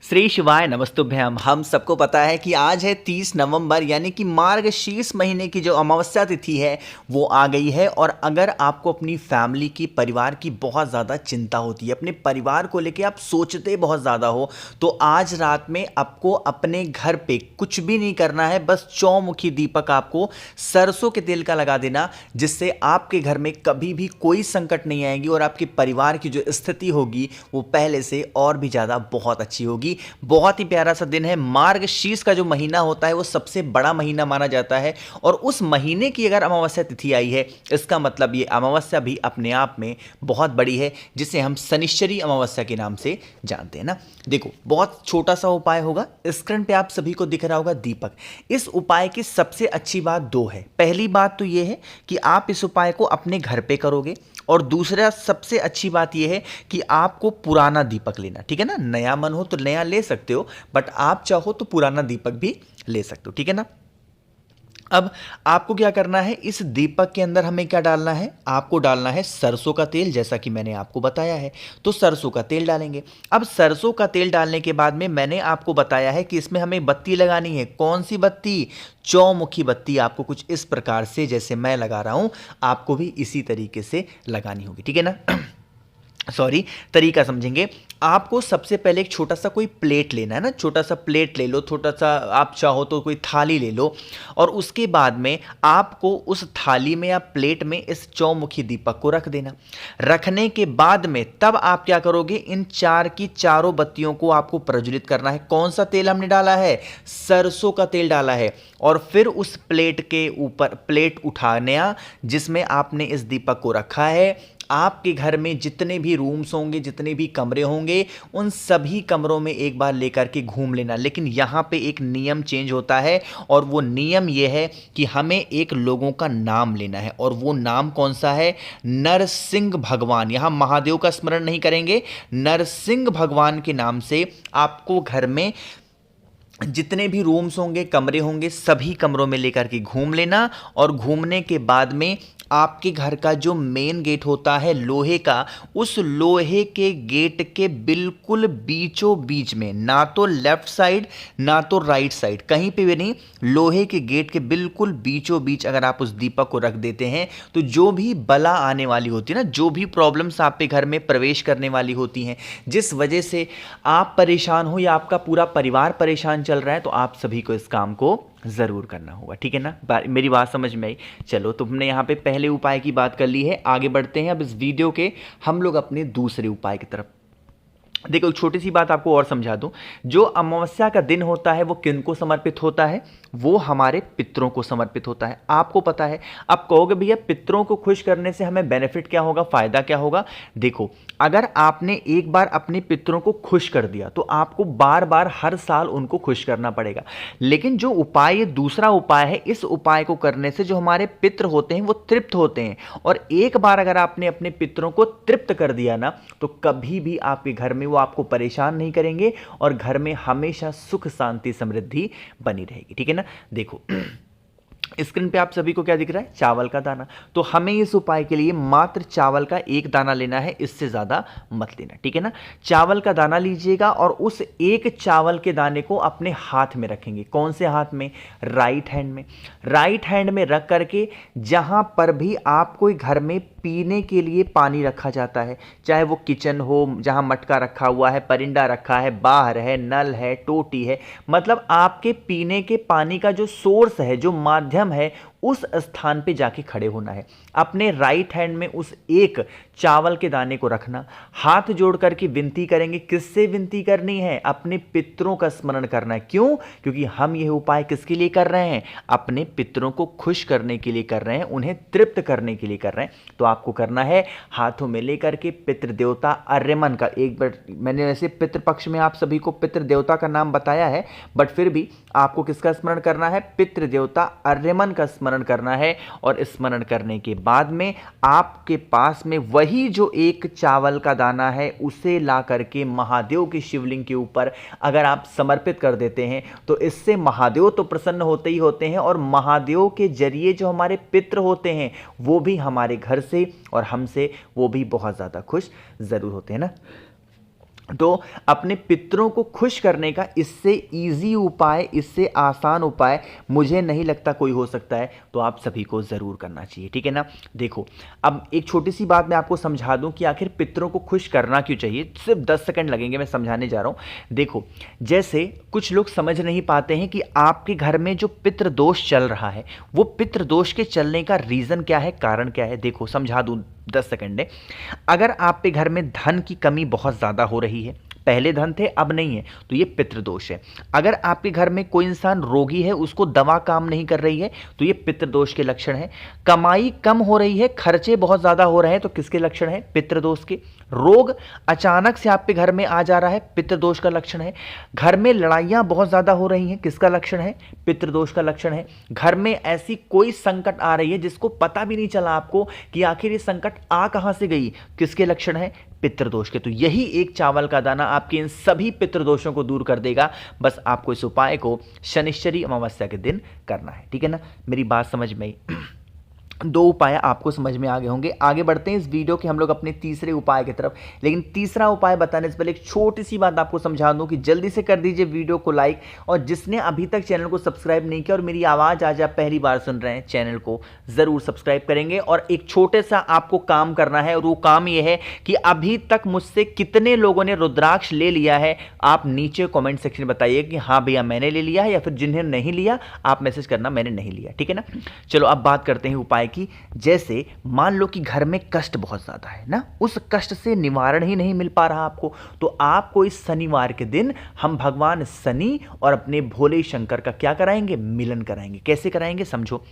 श्री शिवाय नमस्तुभ्यम। हम सबको पता है कि आज है 30 नवंबर यानी कि मार्गशीर्ष महीने की जो अमावस्या तिथि है वो आ गई है। और अगर आपको अपनी फैमिली की, परिवार की बहुत ज़्यादा चिंता होती है, अपने परिवार को लेके आप सोचते बहुत ज़्यादा हो, तो आज रात में आपको अपने घर पे कुछ भी नहीं करना है, बस चौमुखी दीपक आपको सरसों के तेल का लगा देना, जिससे आपके घर में कभी भी कोई संकट नहीं आएगी और आपके परिवार की जो स्थिति होगी वो पहले से और भी ज़्यादा बहुत अच्छी होगी। बहुत ही प्यारा सा दिन है। मार्गशीर्ष का जो महीना होता है वो सबसे बड़ा महीना माना जाता है और उस महीने की अगर अमावस्या तिथि आई है, इसका मतलब ये अमावस्या भी अपने आप में बहुत बड़ी है, जिसे हम शनिश्चरी अमावस्या के नाम से जानते हैं ना। देखो, बहुत छोटा सा उपाय होगा। स्क्रीन पे आप सभी को दिख रहा होगा दीपक। इस उपाय की सबसे अच्छी बात दो है। पहली बात तो ये है कि आप इस उपाय को अपने घर पे करोगे, और दूसरा सबसे अच्छी बात यह है कि आपको पुराना दीपक लेना, ठीक है ना। नया मन हो तो नया ले सकते हो, बट आप चाहो तो पुराना दीपक भी ले सकते हो, ठीक है ना। अब आपको क्या करना है, इस दीपक के अंदर हमें क्या डालना है, आपको डालना है सरसों का तेल, जैसा कि मैंने आपको बताया है। तो सरसों का तेल डालेंगे। अब सरसों का तेल डालने के बाद में मैंने आपको बताया है कि इसमें हमें बत्ती लगानी है। कौन सी बत्ती? चौमुखी बत्ती। आपको कुछ इस प्रकार से, जैसे मैं लगा रहा हूं, आपको भी इसी तरीके से लगानी होगी, ठीक है ना। सॉरी, तरीका समझेंगे। आपको सबसे पहले एक छोटा सा कोई प्लेट लेना है ना, छोटा सा प्लेट ले लो, छोटा सा आप चाहो तो कोई थाली ले लो, और उसके बाद में आपको उस थाली में या प्लेट में इस चौमुखी दीपक को रख देना। रखने के बाद में तब आप क्या करोगे, इन चार की चारों बत्तियों को आपको प्रज्वलित करना है। कौन सा तेल हमने डाला है? सरसों का तेल डाला है। और फिर उस प्लेट के ऊपर प्लेट उठाना जिसमें आपने इस दीपक को रखा है, आपके घर में जितने भी रूम्स होंगे, जितने भी कमरे होंगे, उन सभी कमरों में एक बार लेकर के घूम लेना। लेकिन यहां पे एक नियम चेंज होता है, और वो नियम ये है कि हमें एक लोगों का नाम लेना है। और वो नाम कौन सा है? नरसिंह भगवान। यहां महादेव का स्मरण नहीं करेंगे, नरसिंह भगवान के नाम से आपको घर में जितने भी रूम्स होंगे, कमरे होंगे, सभी कमरों में लेकर के घूम लेना। और घूमने के बाद में आपके घर का जो मेन गेट होता है लोहे का, उस लोहे के गेट के बिल्कुल बीचों बीच में, ना तो लेफ्ट साइड ना तो राइट साइड, कहीं पे भी नहीं, लोहे के गेट के बिल्कुल बीचों बीच अगर आप उस दीपक को रख देते हैं, तो जो भी बला आने वाली होती है ना, जो भी प्रॉब्लम्स आपके घर में प्रवेश करने वाली होती हैं, जिस वजह से आप परेशान हो या आपका पूरा परिवार परेशान चल रहा है, तो आप सभी को इस काम को जरूर करना होगा, ठीक है ना। मेरी बात समझ में आई? चलो, तो हमने यहाँ पे पहले उपाय की बात कर ली है, आगे बढ़ते हैं अब इस वीडियो के हम लोग अपने दूसरे उपाय की तरफ। देखो, एक छोटी सी बात आपको और समझा दूं। जो अमावस्या का दिन होता है वो किन को समर्पित होता है? वो हमारे पितरों को समर्पित होता है। आपको पता है। आप कहोगे भैया पितरों को खुश करने से हमें बेनिफिट क्या होगा, फायदा क्या होगा? देखो, अगर आपने एक बार अपने पितरों को खुश कर दिया तो आपको बार बार हर साल उनको खुश करना पड़ेगा। लेकिन जो उपाय, ये दूसरा उपाय है, इस उपाय को करने से जो हमारे पितर होते हैं वो तृप्त होते हैं। और एक बार अगर आपने अपने पितरों को तृप्त कर दिया ना, तो कभी भी आपके घर में वो आपको परेशान नहीं करेंगे और घर में हमेशा सुख शांति समृद्धि बनी रहेगी, ठीक है ना। देखो, स्क्रीन पे आप सभी को क्या दिख रहा है? चावल का दाना। तो हमें इस उपाय के लिए मात्र चावल का एक दाना लेना है, इससे ज्यादा मत लेना, ठीक है ना। चावल का दाना लीजिएगा और उस एक चावल के दाने को अपने हाथ में रखेंगे। कौन से हाथ में? राइट हैंड में। राइट हैंड में रख करके जहां पर भी आपको घर में पीने के लिए पानी रखा जाता है, चाहे वो किचन हो, जहां मटका रखा हुआ है, परिंदा रखा है, बाहर है, नल है, टोटी है, मतलब आपके पीने के पानी का जो सोर्स है, जो माध्यम है, उस स्थान पे जाके खड़े होना है। अपने राइट हैंड में उस एक चावल के दाने को रखना, हाथ जोड़ करके विनती करेंगे। किससे विनती करनी है? अपने पितरों का स्मरण करना है। क्यों? क्योंकि हम यह उपाय किसके लिए कर रहे हैं? अपने पितरों को खुश करने के लिए कर रहे हैं, उन्हें तृप्त करने के लिए कर रहे हैं। तो आपको करना है, हाथों में लेकर के पितृ देवता आर्यमन का, एक बार मैंने वैसे पितृपक्ष में आप सभी को पितृ देवता का नाम बताया है, बट फिर भी आपको किसका स्मरण करना है? पितृ देवता आर्यमन का स्मरण करना है। और स्मरण करने के बाद में आपके पास में वही जो एक चावल का दाना है, उसे ला करके महादेव के शिवलिंग के ऊपर अगर आप समर्पित कर देते हैं, तो इससे महादेव तो प्रसन्न होते ही होते हैं, और महादेव के जरिए जो हमारे पितृ होते हैं वो भी हमारे घर से और हमसे वो भी बहुत ज्यादा खुश जरूर होते हैं ना। तो अपने पितरों को खुश करने का इससे इजी उपाय, इससे आसान उपाय मुझे नहीं लगता कोई हो सकता है, तो आप सभी को ज़रूर करना चाहिए, ठीक है ना। देखो, अब एक छोटी सी बात मैं आपको समझा दूं कि आखिर पितरों को खुश करना क्यों चाहिए। सिर्फ 10 सेकंड लगेंगे, मैं समझाने जा रहा हूं। देखो, जैसे कुछ लोग समझ नहीं पाते हैं कि आपके घर में जो पितृदोष चल रहा है, वो पितृदोष के चलने का रीज़न क्या है, कारण क्या है। देखो, समझा दूं 10 सेकंड में। अगर आप पे घर में धन की कमी बहुत ज़्यादा हो रही है, पहले धन थे अब नहीं है, तो ये पितृदोष है। अगर आपके घर में कोई इंसान रोगी है, उसको दवा काम नहीं कर रही है, तो ये पितृदोष के लक्षण है। कमाई कम हो रही है, खर्चे बहुत ज़्यादा हो रहे हैं, तो किसके लक्षण है, पितृदोष के। रोग अचानक से आपके घर में आ जा रहा है, पितृदोष का लक्षण है। घर में लड़ाइयाँ बहुत ज़्यादा हो रही हैं, किसका लक्षण है, पितृदोष का लक्षण है। घर में ऐसी कोई संकट आ रही है जिसको पता भी नहीं चला आपको कि आखिर ये संकट आ कहां से गई, किसके लक्षण है, पितृदोष के। तो यही एक चावल का दाना आपके इन सभी पितृदोषों को दूर कर देगा। बस आपको इस उपाय को शनिश्चरी अमावस्या के दिन करना है, ठीक है ना। मेरी बात समझ में आई। दो उपाय आपको समझ में आ गए होंगे। आगे बढ़ते हैं इस वीडियो के हम लोग अपने तीसरे उपाय की तरफ। लेकिन तीसरा उपाय बताने से पहले एक छोटी सी बात आपको समझा दूं कि जल्दी से कर दीजिए वीडियो को लाइक, और जिसने अभी तक चैनल को सब्सक्राइब नहीं किया और मेरी आवाज़ आज आप पहली बार सुन रहे हैं, चैनल को ज़रूर सब्सक्राइब करेंगे। और एक छोटे सा आपको काम करना है, और वो काम ये है कि अभी तक मुझसे कितने लोगों ने रुद्राक्ष ले लिया है, आप नीचे कॉमेंट सेक्शन में बताइए कि हाँ भैया मैंने ले लिया है, या फिर जिन्हें नहीं लिया आप मैसेज करना मैंने नहीं लिया, ठीक है ना। चलो अब बात करते हैं उपाय की। जैसे मान लो कि घर में कष्ट बहुत ज्यादा है ना, उस कष्ट से निवारण ही नहीं मिल पा रहा आपको, तो आपको इस शनिवार के दिन हम भगवान शनि और अपने भोले शंकर का क्या कराएंगे, मिलन कराएंगे। कैसे कराएंगे समझो।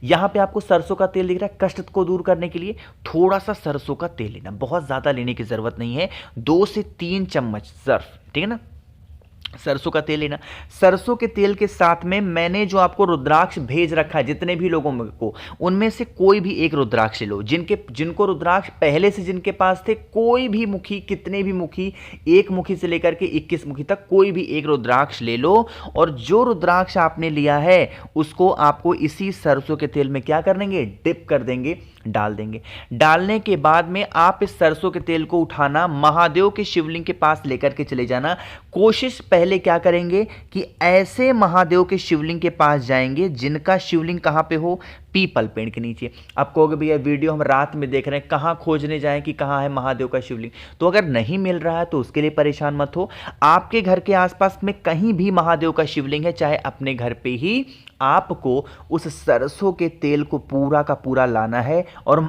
यहां पे आपको सरसों का तेल दिख रहा है, कष्ट को दूर करने के लिए थोड़ा सा सरसों का तेल लेना, बहुत ज्यादा लेने की जरूरत नहीं है, 2 से 3 चम्मच सर्फ, ठीक है ना, सरसों का तेल लेना। सरसों के तेल के साथ में मैंने जो आपको रुद्राक्ष भेज रखा है, जितने भी लोगों को, उनमें से कोई भी एक रुद्राक्ष लो। जिनको रुद्राक्ष पहले से जिनके पास थे, कोई भी मुखी, कितने भी मुखी, 1 मुखी से लेकर के 21 मुखी तक कोई भी एक रुद्राक्ष ले लो। और जो रुद्राक्ष आपने लिया है उसको आपको इसी सरसों के तेल में क्या कर देंगे, डिप कर देंगे, डाल देंगे। डालने के बाद में आप इस सरसों के तेल को उठाना, महादेव के शिवलिंग के पास लेकर के चले जाना। कोशिश पहले क्या करेंगे कि ऐसे महादेव के शिवलिंग के पास जाएंगे जिनका शिवलिंग कहां पे हो, पीपल पेड़ के नीचे। आप कहोगे भैया वीडियो हम रात में देख रहे हैं, कहां खोजने जाएं कि कहां है महादेव का शिवलिंग। तो अगर नहीं मिल रहा है तो उसके लिए परेशान मत हो, आपके घर के आसपास में कहीं भी महादेव का शिवलिंग है, चाहे अपने घर पे ही, आपको उस सरसों के तेल को पूरा का पूरा लाना है और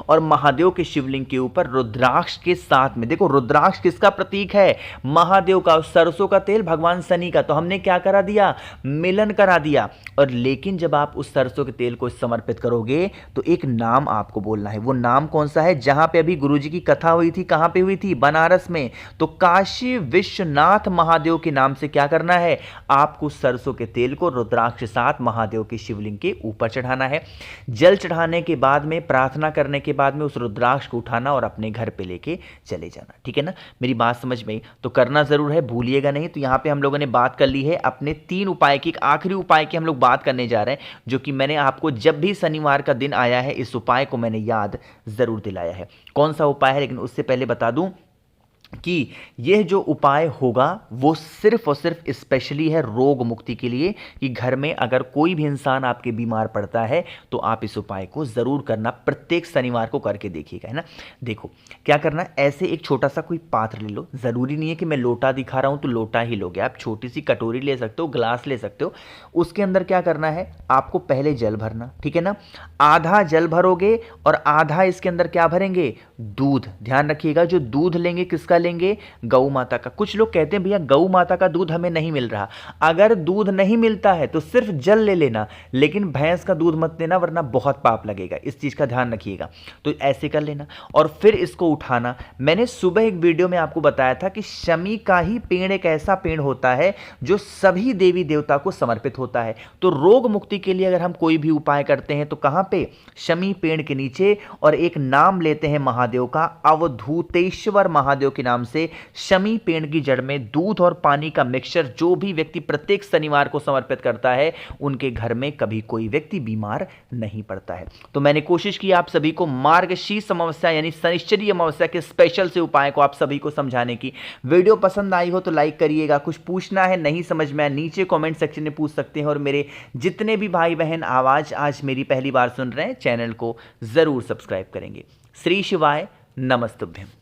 और महादेव के शिवलिंग के ऊपर रुद्राक्ष के साथ में, देखो रुद्राक्ष किसका प्रतीक है, महादेव का, सरसों का तेल भगवान शनि का। तो हमने क्या करा दिया, मिलन करा दिया। और लेकिन जब आप उस सरसों के तेल को समर्पित करोगे तो एक नाम आपको बोलना है। वो नाम कौन सा है, जहां पे अभी गुरुजी की कथा हुई थी, कहां पे हुई थी, बनारस में, तो काशी विश्वनाथ महादेव के नाम से क्या करना है, आपको सरसों के तेल को रुद्राक्ष के साथ महादेव के शिवलिंग के ऊपर चढ़ाना है। जल चढ़ाने के बाद में, प्रार्थना करने के बाद में, उस रुद्राक्ष को उठाना और अपने घर पे लेके चले जाना, ठीक है ना। मेरी बात समझ में आई तो करना जरूर है, भूलिएगा नहीं। तो यहां पे हम लोगों ने बात कर ली है अपने 3 उपाय की। आखिरी उपाय की हम लोग बात करने जा रहे हैं, जो कि मैंने आपको जब भी शनिवार का दिन आया है इस उपाय को मैंने याद जरूर दिलाया है। कौन सा उपाय है, लेकिन उससे पहले बता दूं कि यह जो उपाय होगा वो सिर्फ और सिर्फ स्पेशली है रोग मुक्ति के लिए, कि घर में अगर कोई भी इंसान आपके बीमार पड़ता है तो आप इस उपाय को जरूर करना, प्रत्येक शनिवार को करके देखिएगा, है ना। देखो क्या करना, ऐसे एक छोटा सा कोई पात्र ले लो, जरूरी नहीं है कि मैं लोटा दिखा रहा हूं तो लोटा ही लोगे, आप छोटी सी कटोरी ले सकते हो, ग्लास ले सकते हो। उसके अंदर क्या करना है, आपको पहले जल भरना, ठीक है ना। आधा जल भरोगे और आधा इसके अंदर क्या भरेंगे, दूध। ध्यान रखिएगा, जो दूध लेंगे किसका लेंगे, गौ माता का। कुछ लोग कहते हैं भैया गौ माता का दूध हमें नहीं मिल रहा, अगर दूध नहीं मिलता है तो सिर्फ जल ले लेना, लेकिन भैंस का दूध मत लेना वरना बहुत पाप लगेगा, इस चीज का ध्यान रखिएगा। तो ऐसे कर लेना और फिर इसको उठाना। मैंने सुबह एक वीडियो में आपको बताया था कि शमी का ही पेड़ एक ऐसा पेड़ होता है जो सभी देवी देवता को समर्पित होता है। तो रोग मुक्ति के लिए अगर हम कोई भी उपाय करते हैं तो कहां पे, शमी पेड़ के नीचे, और एक नाम लेते हैं महादेव का, अवधूतेश्वर महादेव के नाम से शमी पेड़ की जड़ में दूध और पानी का मिक्सचर जो भी व्यक्ति प्रत्येक शनिवार को समर्पित करता है उनके घर में कभी कोई व्यक्ति बीमार नहीं पड़ता है। तो मैंने कोशिश की आप सभी को मार्गशीर्ष अमावस्या यानी शनिश्चरी अमावस्या के स्पेशल से उपाय को आप सभी को समझाने की। वीडियो पसंद आई हो तो लाइक करिएगा, कुछ पूछना है नहीं समझ में आया नीचे कमेंट सेक्शन में पूछ सकते हैं, और मेरे जितने भी भाई बहन आवाज आज मेरी पहली बार सुन रहे हैं चैनल को जरूर सब्सक्राइब करेंगे। श्री शिवाय नमस्तुभ्यम।